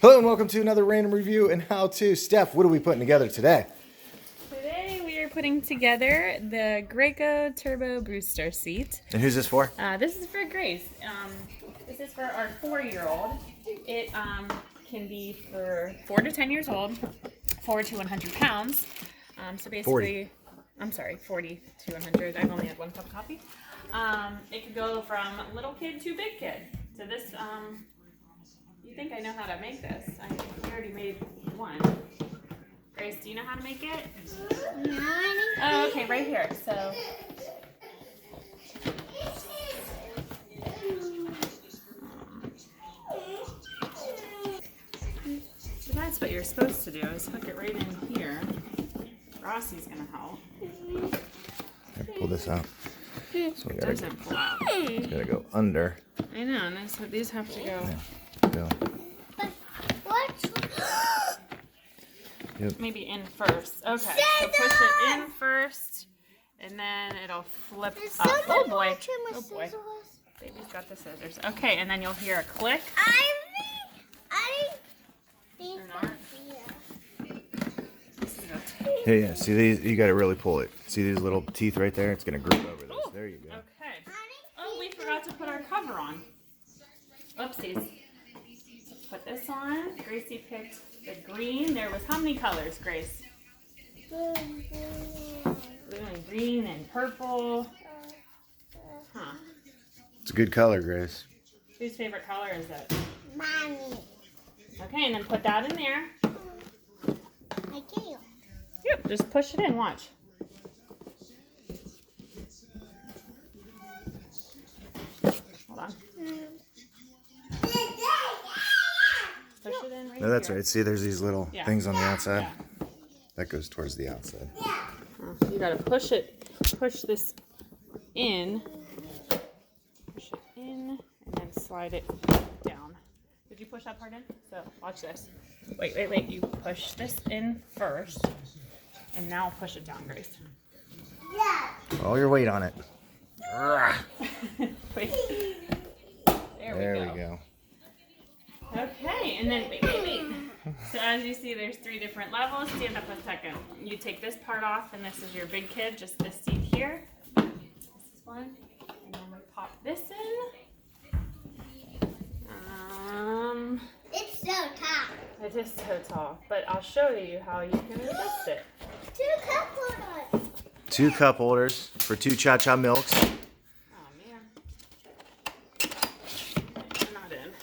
Hello and welcome to another random review and how-to. Steph, what are we putting together today? Today we are putting together the Graco Turbobooster seat. And who's this for? This is for Grace. This is for our 4-year-old. It can be for 4 to 10 years old, 4 to 100 pounds. So basically, 40. I'm sorry, 40 to 100. I've only had one cup of coffee. It could go from little kid to big kid. So this, you think I know how to make this. I already made one. Grace, do you know how to make it? No. Oh, okay, right here. So that's what you're supposed to do, is hook it right in here. Rossi's gonna help. Pull this out. So we It gotta, doesn't pull out. it's gotta go under. I know, and these have to go. Yeah. Go. Yep. Maybe in first. Okay, so push it in first, and then it'll flip up. Oh boy. Oh boy. Baby's got the scissors. Okay, and then you'll hear a click. Or not. Yeah, see these? You gotta really pull it. See these little teeth right there? It's gonna grip over this. Ooh, There you go. Okay. Oh, we forgot to put our cover on. Oopsies. Put this on. Gracie picked the green. There was how many colors, Grace? Blue and green and purple. Huh. It's a good color, Grace. Whose favorite color is it? Mommy. Okay, and then put that in there. I can't. Yep, just push it in. Watch. Hold on. Push it in right No, that's here. right. See, there's these little things on the outside. Yeah. That goes towards the outside. You gotta push this in. Push it in, and then slide it down. Did you push that part in? So, watch this. Wait. You push this in first, and now push it down, Grace. All your weight on it. Wait. There we go. Okay, and then wait. So as you see, there's 3 different levels. Stand up a second. You take this part off, and this is your big kid, just this seat here. This is one. And then we pop this in. It's so tough. It is so tall, but I'll show you how you can adjust it. 2 cup holders. 2 cup holders for 2 cha-cha milks. Oh man. They're not in.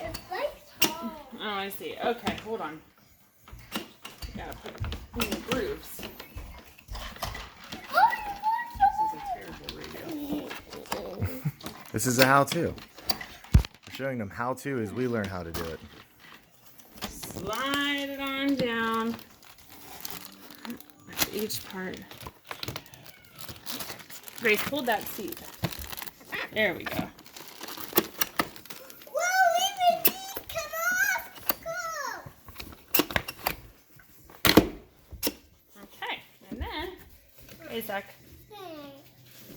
It's like tall. Oh, I see. Okay, hold on. You gotta put in the grooves. This is a terrible radio. This is a how-to. We're showing them how-to as we learn how to do it. Slide it on down. Each part. Grace, hold that seat. There we go. Whoa, leave it, come off. Go. Okay, and then, Isaac.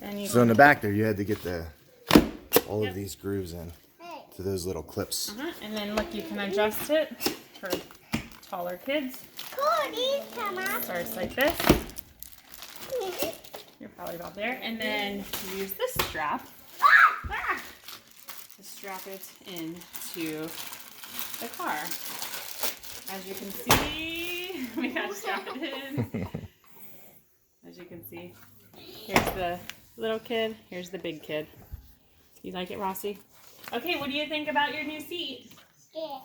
And you So in the back there, you had to get all of these grooves in to those little clips. And then look, you can adjust it for taller kids. These come off. Starts like this. You're probably about there. And then you use this strap to strap it into the car. As you can see, we got to strap it in. As you can see, here's the little kid, here's the big kid. You like it, Rossi? Okay, what do you think about your new seat? Yeah.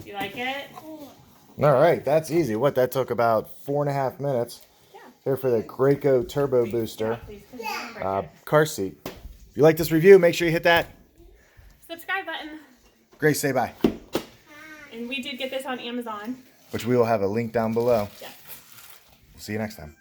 You like it? All right, that's easy. That took about 4.5 minutes. Yeah. Here for the Graco Turbobooster Please put it in right here. car seat. If you like this review, make sure you hit that. Subscribe button. Grace, say bye. And we did get this on Amazon. Which we will have a link down below. Yeah. We'll see you next time.